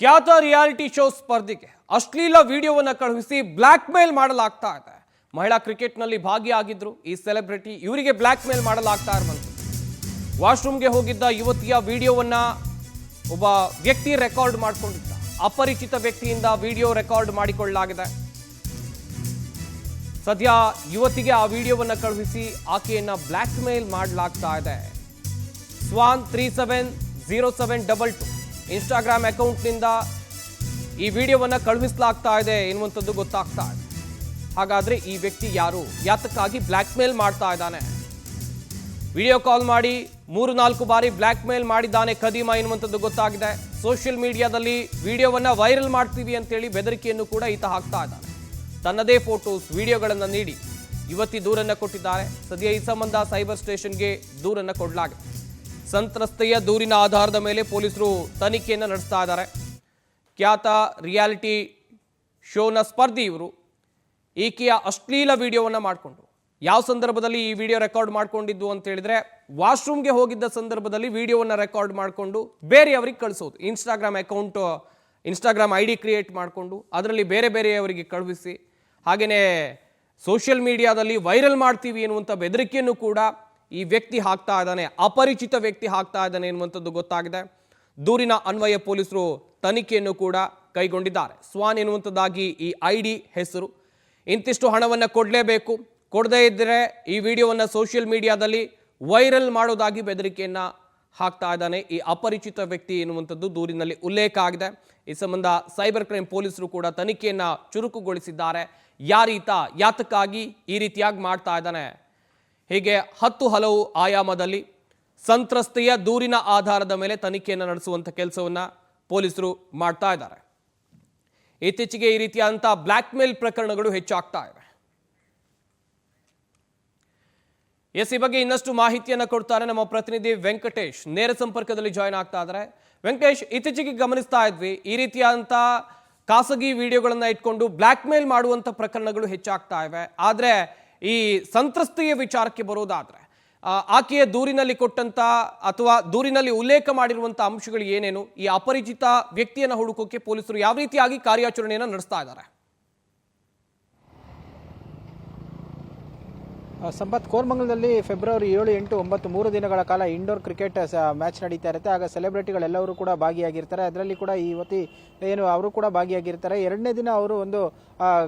ಖ್ಯಾತ reality show ಸ್ಪರ್ಧಿಗೆ ಅಶ್ಲೀಲ ವಿಡಿಯೋವನ್ನು ಕಳುಹಿಸಿ ಬ್ಲ್ಯಾಕ್ ಮೇಲ್ ಮಾಡಲಾಗ್ತಾ ಇದೆ. ಮಹಿಳಾ ಕ್ರಿಕೆಟ್ನಲ್ಲಿ ಭಾಗಿಯಾಗಿದ್ರು ಈ ಸೆಲೆಬ್ರಿಟಿ, ಇವರಿಗೆ ಬ್ಲ್ಯಾಕ್ ಮೇಲ್ ಮಾಡಲಾಗ್ತಾ ಇರುವಂಥದ್ದು. ವಾಶ್ರೂಮ್ಗೆ ಹೋಗಿದ್ದ ಯುವತಿಯ ವಿಡಿಯೋವನ್ನ ಒಬ್ಬ ವ್ಯಕ್ತಿ ರೆಕಾರ್ಡ್ ಮಾಡಿಕೊಂಡಿದ್ದ. ಅಪರಿಚಿತ ವ್ಯಕ್ತಿಯಿಂದ ವಿಡಿಯೋ ರೆಕಾರ್ಡ್ ಮಾಡಿಕೊಳ್ಳಲಾಗಿದೆ. ಸದ್ಯ ಯುವತಿಗೆ ಆ ವಿಡಿಯೋವನ್ನ ಕಳುಹಿಸಿ ಆಕೆಯನ್ನ ಬ್ಲ್ಯಾಕ್ ಮೇಲ್ ಮಾಡಲಾಗ್ತಾ ಇದೆ. ಸ್ವಾನ್ 370722 ಇನ್ಸ್ಟಾಗ್ರಾಮ್ ಅಕೌಂಟ್ನಿಂದ ಈ ವಿಡಿಯೋವನ್ನ ಕಳುಹಿಸಲಾಗ್ತಾ ಇದೆ ಎನ್ನುವಂಥದ್ದು ಗೊತ್ತಾಗ್ತಾ ಇದೆ. ಹಾಗಾದ್ರೆ ಈ ವ್ಯಕ್ತಿ ಯಾರು, ಯಾತಕ್ಕಾಗಿ ಬ್ಲ್ಯಾಕ್ ಮೇಲ್ ಮಾಡ್ತಾ ಇದ್ದಾನೆ? ವಿಡಿಯೋ ಕಾಲ್ ಮಾಡಿ 3-4 ಬಾರಿ ಬ್ಲ್ಯಾಕ್ ಮೇಲ್ ಮಾಡಿದ್ದಾನೆ ಖದೀಮ ಎನ್ನುವಂಥದ್ದು ಗೊತ್ತಾಗಿದೆ. ಸೋಷಿಯಲ್ ಮೀಡಿಯಾದಲ್ಲಿ ವಿಡಿಯೋವನ್ನ ವೈರಲ್ ಮಾಡ್ತೀವಿ ಅಂತೇಳಿ ಬೆದರಿಕೆಯನ್ನು ಕೂಡ ಈತ ಹಾಕ್ತಾ ಇದ್ದಾನೆ. ತನ್ನದೇ ಫೋಟೋಸ್ ವಿಡಿಯೋಗಳನ್ನು ನೀಡಿ ಯುವತಿ ದೂರನ್ನ ಕೊಟ್ಟಿದ್ದಾರೆ. ಸದ್ಯ ಈ ಸಂಬಂಧ ಸೈಬರ್ ಸ್ಟೇಷನ್ಗೆ ದೂರನ್ನ ಕೊಡಲಾಗಿದೆ. ಸಂತ್ರಸ್ತೆಯ ದೂರಿನ ಆಧಾರದ ಮೇಲೆ ಪೊಲೀಸರು ತನಿಖೆಯನ್ನು ನಡೆಸ್ತಾ ಇದ್ದಾರೆ. ಖ್ಯಾತ ರಿಯಾಲಿಟಿ ಶೋನ ಸ್ಪರ್ಧಿ ಇವರು. ಈಕೆಯ ಅಶ್ಲೀಲ ವಿಡಿಯೋವನ್ನು ಮಾಡಿಕೊಂಡು, ಯಾವ ಸಂದರ್ಭದಲ್ಲಿ ಈ ವಿಡಿಯೋ ರೆಕಾರ್ಡ್ ಮಾಡ್ಕೊಂಡಿದ್ದು ಅಂತ ಹೇಳಿದ್ರೆ, ವಾಶ್ರೂಮ್ಗೆ ಹೋಗಿದ್ದ ಸಂದರ್ಭದಲ್ಲಿ ವಿಡಿಯೋವನ್ನು ರೆಕಾರ್ಡ್ ಮಾಡಿಕೊಂಡು ಬೇರೆಯವರಿಗೆ ಕಳಿಸೋದು. ಇನ್ಸ್ಟಾಗ್ರಾಮ್ ಐ ಡಿ ಕ್ರಿಯೇಟ್ ಮಾಡಿಕೊಂಡು ಅದರಲ್ಲಿ ಬೇರೆ ಬೇರೆಯವರಿಗೆ ಕಳುಹಿಸಿ, ಹಾಗೆಯೇ ಸೋಷಿಯಲ್ ಮೀಡಿಯಾದಲ್ಲಿ ವೈರಲ್ ಮಾಡ್ತೀವಿ ಎನ್ನುವಂಥ ಬೆದರಿಕೆಯನ್ನು ಕೂಡ ಈ ವ್ಯಕ್ತಿ ಹಾಕ್ತಾ ಇದ್ದಾನೆ. ಅಪರಿಚಿತ ವ್ಯಕ್ತಿ ಹಾಕ್ತಾ ಇದ್ದಾನೆ ಎನ್ನುವಂಥದ್ದು ಗೊತ್ತಾಗಿದೆ. ದೂರಿನ ಅನ್ವಯ ಪೊಲೀಸರು ತನಿಖೆಯನ್ನು ಕೂಡ ಕೈಗೊಂಡಿದ್ದಾರೆ. ಸ್ವಾನ್ ಎನ್ನುವಂಥದ್ದಾಗಿ ಈ ಐ ಡಿ ಹೆಸರು. ಇಂತಿಷ್ಟು ಹಣವನ್ನು ಕೊಡಲೇಬೇಕು, ಕೊಡದೇ ಇದ್ದರೆ ಈ ವಿಡಿಯೋವನ್ನು ಸೋಷಿಯಲ್ ಮೀಡಿಯಾದಲ್ಲಿ ವೈರಲ್ ಮಾಡೋದಾಗಿ ಬೆದರಿಕೆಯನ್ನು ಹಾಕ್ತಾ ಇದ್ದಾನೆ ಈ ಅಪರಿಚಿತ ವ್ಯಕ್ತಿ ಎನ್ನುವಂಥದ್ದು ದೂರಿನಲ್ಲಿ ಉಲ್ಲೇಖ ಆಗಿದೆ. ಈ ಸಂಬಂಧ ಸೈಬರ್ ಕ್ರೈಮ್ ಪೊಲೀಸರು ಕೂಡ ತನಿಖೆಯನ್ನು ಚುರುಕುಗೊಳಿಸಿದ್ದಾರೆ. ಯಾರೀತ, ಯಾತಕ್ಕಾಗಿ ಈ ರೀತಿಯಾಗಿ ಮಾಡ್ತಾ ಇದ್ದಾನೆ, ಹೀಗೆ 10 ಹಲವು ಆಯಾಮದಲ್ಲಿ ಸಂತ್ರಸ್ತೆಯ ದೂರಿನ ಆಧಾರದ ಮೇಲೆ ತನಿಖೆಯನ್ನು ನಡೆಸುವಂಥ ಕೆಲಸವನ್ನು ಪೊಲೀಸರು ಮಾಡ್ತಾ ಇದ್ದಾರೆ. ಇತ್ತೀಚೆಗೆ ಈ ರೀತಿಯಾದಂಥ ಬ್ಲ್ಯಾಕ್ ಮೇಲ್ ಪ್ರಕರಣಗಳು ಹೆಚ್ಚಾಗ್ತಾ ಇವೆ. ಈ ಬಗ್ಗೆ ಇನ್ನಷ್ಟು ಮಾಹಿತಿಯನ್ನು ಕೊಡ್ತಾರೆ ನಮ್ಮ ಪ್ರತಿನಿಧಿ ವೆಂಕಟೇಶ್. ನೇರ ಸಂಪರ್ಕದಲ್ಲಿ ಜಾಯ್ನ್ ಆಗ್ತಾ ಇದ್ದಾರೆ. ವೆಂಕಟೇಶ್, ಇತ್ತೀಚೆಗೆ ಗಮನಿಸ್ತಾ ಇದ್ವಿ ಈ ರೀತಿಯಾದಂಥ ಖಾಸಗಿ ವಿಡಿಯೋಗಳನ್ನ ಇಟ್ಕೊಂಡು ಬ್ಲ್ಯಾಕ್ ಮೇಲ್ ಮಾಡುವಂಥ ಪ್ರಕರಣಗಳು ಹೆಚ್ಚಾಗ್ತಾ ಇವೆ. ಆದರೆ ಈ ಸಂತ್ರಸ್ತೆಯ ವಿಚಾರಕ್ಕೆ ಬರೋದಾದ್ರೆ, ಆಕೆಯ ದೂರಿನಲ್ಲಿ ಕೊಟ್ಟಂತ ಅಥವಾ ದೂರಿನಲ್ಲಿ ಉಲ್ಲೇಖ ಮಾಡಿರುವಂಥ ಅಂಶಗಳು ಏನೇನು, ಈ ಅಪರಿಚಿತ ವ್ಯಕ್ತಿಯನ್ನು ಹುಡುಕೋಕೆ ಪೊಲೀಸರು ಯಾವ ರೀತಿಯಾಗಿ ಕಾರ್ಯಾಚರಣೆಯನ್ನು ನಡೆಸ್ತಾ ಇದ್ದಾರೆ? ಸಂಪತ್, ಕೋರಮಂಗಲದಲ್ಲಿ ಫೆಬ್ರವರಿ 7, 8, 9 3 ದಿನಗಳ ಕಾಲ ಇಂಡೋರ್ ಕ್ರಿಕೆಟ್ ಮ್ಯಾಚ್ ನಡೀತಾ ಇರುತ್ತೆ. ಆಗ ಸೆಲೆಬ್ರಿಟಿಗಳೆಲ್ಲರೂ ಕೂಡ ಭಾಗಿಯಾಗಿರ್ತಾರೆ. ಅದರಲ್ಲಿ ಕೂಡ ಈ ಯುವತಿ ಅವರು ಕೂಡ ಭಾಗಿಯಾಗಿರ್ತಾರೆ. 2ನೇ ದಿನ ಅವರು ಒಂದು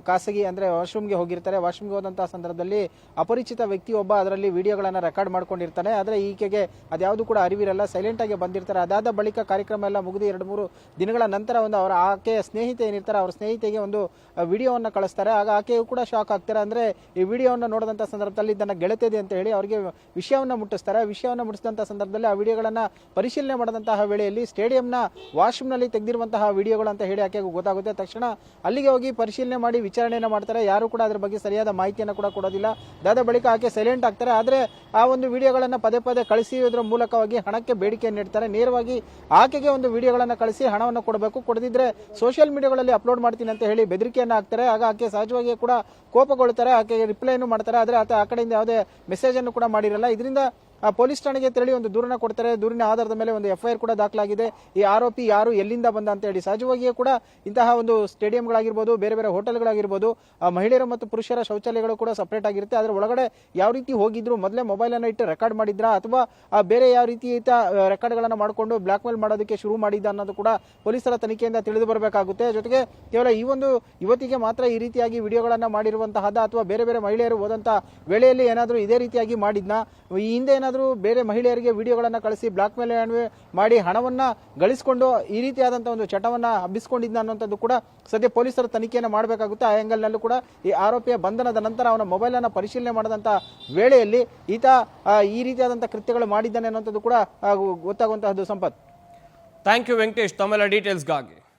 ಖಾಸಗಿ ಅಂದರೆ ವಾಶ್ರೂಮ್ಗೆ ಹೋಗಿರ್ತಾರೆ. ವಾಶ್ರೂಮ್ಗೆ ಹೋದಂತಹ ಸಂದರ್ಭದಲ್ಲಿ ಅಪರಿಚಿತ ವ್ಯಕ್ತಿ ಒಬ್ಬ ಅದರಲ್ಲಿ ವಿಡಿಯೋಗಳನ್ನು ರೆಕಾರ್ಡ್ ಮಾಡ್ಕೊಂಡಿರ್ತಾನೆ. ಆದರೆ ಈಕೆಗೆ ಅದ್ಯಾವುದು ಕೂಡ ಅರಿವಿರಲ್ಲ, ಸೈಲೆಂಟ್ ಆಗಿ ಬಂದಿರ್ತಾರೆ. ಅದಾದ ಬಳಿಕ ಕಾರ್ಯಕ್ರಮ ಎಲ್ಲ ಮುಗಿದು 2-3 ದಿನಗಳ ನಂತರ ಒಂದು ಆಕೆಯ ಸ್ನೇಹಿತೆ ಏನಿರ್ತಾರೆ, ಅವ್ರ ಸ್ನೇಹಿತೆಗೆ ಒಂದು ವಿಡಿಯೋವನ್ನು ಕಳಿಸ್ತಾರೆ. ಆಗ ಆಕೆಯು ಕೂಡ ಶಾಕ್ ಆಗ್ತಾರೆ. ಅಂದರೆ ಈ ವಿಡಿಯೋವನ್ನು ನೋಡಿದಂಥ ಸಂದರ್ಭದಲ್ಲಿ ತನ್ನ ಗೆಳತಿದೆ ಅಂತ ಹೇಳಿ ಅವರಿಗೆ ವಿಷಯವನ್ನು ಮುಟ್ಟಿಸ್ತಾರೆ. ವಿಷಯವನ್ನು ಮುಟ್ಟಿಸಿದಂತಹ ಸಂದರ್ಭದಲ್ಲಿ ಆ ವಿಡಿಯೋಗಳನ್ನು ಪರಿಶೀಲನೆ ಮಾಡಿದಂತಹ ವೇಳೆಯಲ್ಲಿ ಸ್ಟೇಡಿಯಂನ ವಾಶ್ರೂಮ್ನಲ್ಲಿ ತೆಗೆದಿರುವಂತಹ ವಿಡಿಯೋಗಳು ಅಂತ ಹೇಳಿ ಆಕೆಗೆ ಗೊತ್ತಾಗುತ್ತೆ. ತಕ್ಷಣ ಅಲ್ಲಿಗೆ ಹೋಗಿ ಪರಿಶೀಲನೆ ಮಾಡಿ ವಿಚಾರಣೆಯನ್ನು ಮಾಡ್ತಾರೆ. ಯಾರು ಕೂಡ ಅದರ ಬಗ್ಗೆ ಸರಿಯಾದ ಮಾಹಿತಿಯನ್ನು ಕೂಡ ಕೊಡೋದಿಲ್ಲ. ಅದಾದ ಬಳಿಕ ಆಕೆ ಸೈಲೆಂಟ್ ಆಗ್ತಾರೆ. ಆದರೆ ಆ ಒಂದು ವಿಡಿಯೋಗಳನ್ನು ಪದೇ ಪದೇ ಕಳಿಸುವುದರ ಮೂಲಕವಾಗಿ ಹಣಕ್ಕೆ ಬೇಡಿಕೆಯನ್ನು ನೀಡ್ತಾರೆ. ನೇರವಾಗಿ ಆಕೆಗೆ ಒಂದು ವಿಡಿಯೋಗಳನ್ನು ಕಳಿಸಿ ಹಣವನ್ನು ಕೊಡಬೇಕು, ಕೊಡದಿದ್ರೆ ಸೋಷಿಯಲ್ ಮೀಡಿಯಾಗಳಲ್ಲಿ ಅಪ್ಲೋಡ್ ಮಾಡ್ತೀನಿ ಅಂತ ಹೇಳಿ ಬೆದರಿಕೆಯನ್ನು ಹಾಕ್ತಾರೆ. ಆಗ ಆಕೆ ಸಹಜವಾಗಿ ಕೂಡ ಕೋಪಗೊಳ್ತಾರೆ. ಆಕೆಗೆ ರಿಪ್ಲೈನು ಮಾಡ್ತಾರೆ. ಆದರೆ ಆತ ಆ ಕಡೆಯಿಂದ ಯಾವುದೇ ಮೆಸೇಜ್ ಅನ್ನು ಕೂಡ ಮಾಡಿರಲ್ಲ. ಇದರಿಂದ ಪೊಲೀಸ್ ಠಾಣೆಗೆ ತೆರಳಿ ಒಂದು ದೂರನ್ನ ಕೊಡ್ತಾರೆ. ದೂರಿನ ಆಧಾರದ ಮೇಲೆ ಒಂದು FIR ಕೂಡ ದಾಖಲಾಗಿದೆ. ಈ ಆರೋಪಿ ಯಾರು, ಎಲ್ಲಿಂದ ಬಂದ ಅಂತ ಹೇಳಿ. ಸಹಜವಾಗಿಯೇ ಕೂಡ ಇಂತಹ ಒಂದು ಸ್ಟೇಡಿಯಂಗಳಾಗಿರ್ಬೋದು, ಬೇರೆ ಬೇರೆ ಹೋಟೆಲ್ಗಳಾಗಿರ್ಬೋದು, ಮಹಿಳೆಯರು ಮತ್ತು ಪುರುಷರ ಶೌಚಾಲಯಗಳು ಕೂಡ ಸಪರೇಟ್ ಆಗಿರುತ್ತೆ. ಅದರ ಒಳಗಡೆ ಯಾವ ರೀತಿ ಹೋಗಿದ್ರು, ಮೊದಲೇ ಮೊಬೈಲ್ ಅನ್ನು ಇಟ್ಟು ರೆಕಾರ್ಡ್ ಮಾಡಿದ್ರ ಅಥವಾ ಬೇರೆ ಯಾವ ರೀತಿ ರೆಕಾರ್ಡ್ಗಳನ್ನು ಮಾಡಿಕೊಂಡು ಬ್ಲಾಕ್ ಮೇಲ್ ಮಾಡೋದಕ್ಕೆ ಶುರು ಮಾಡಿದ್ದ ಅನ್ನೋದು ಕೂಡ ಪೊಲೀಸರ ತನಿಖೆಯಿಂದ ತಿಳಿದು ಬರಬೇಕಾಗುತ್ತೆ. ಜೊತೆಗೆ ಕೇವಲ ಈ ಒಂದು ಯುವತಿಗೆ ಮಾತ್ರ ಈ ರೀತಿಯಾಗಿ ವಿಡಿಯೋಗಳನ್ನ ಮಾಡಿರುವಂತಹದ ಅಥವಾ ಬೇರೆ ಬೇರೆ ಮಹಿಳೆಯರು ಹೋದಂತ ವೇಳೆಯಲ್ಲಿ ಏನಾದರೂ ಇದೇ ರೀತಿಯಾಗಿ ಮಾಡಿದ್ನ, ಈ ಹಿಂದೆ ಏನಾದರೂ ಬೇರೆ ಮಹಿಳೆಯರಿಗೆ ವಿಡಿಯೋಗಳನ್ನು ಕಳಿಸಿ ಬ್ಲಾಕ್ ಮೇಲ್ ಮಾಡಿ ಹಣವನ್ನ ಗಳಿಸಿಕೊಂಡು ಈ ರೀತಿಯಾದಂತಹ ಒಂದು ಚಟವನ್ನ ಹಬ್ಬಿಸಿಕೊಂಡಿದ್ದ ಅನ್ನುವಂಥದ್ದು ಕೂಡ ಸದ್ಯ ಪೊಲೀಸರು ತನಿಖೆಯನ್ನು ಮಾಡಬೇಕಾಗುತ್ತೆ. ಆ ಆಂಗಲ್ ನಲ್ಲೂ ಕೂಡ ಈ ಆರೋಪಿಯ ಬಂಧನದ ನಂತರ ಅವನ ಮೊಬೈಲ್ ಅನ್ನ ಪರಿಶೀಲನೆ ಮಾಡಿದಂತಹ ವೇಳೆಯಲ್ಲಿ ಈತ ಈ ರೀತಿಯಾದಂತಹ ಕೃತ್ಯಗಳು ಮಾಡಿದ್ದಾನೆ ಅನ್ನುವಂಥದ್ದು ಕೂಡ ಗೊತ್ತಾಗುವಂತಹದ್ದು. ಸಂಪತ್, ಥ್ಯಾಂಕ್ ಯು ವೆಂಕಟೇಶ್, ತಮ್ಮೆಲ್ಲ ಡೀಟೇಲ್ಸ್ಗಾಗಿ.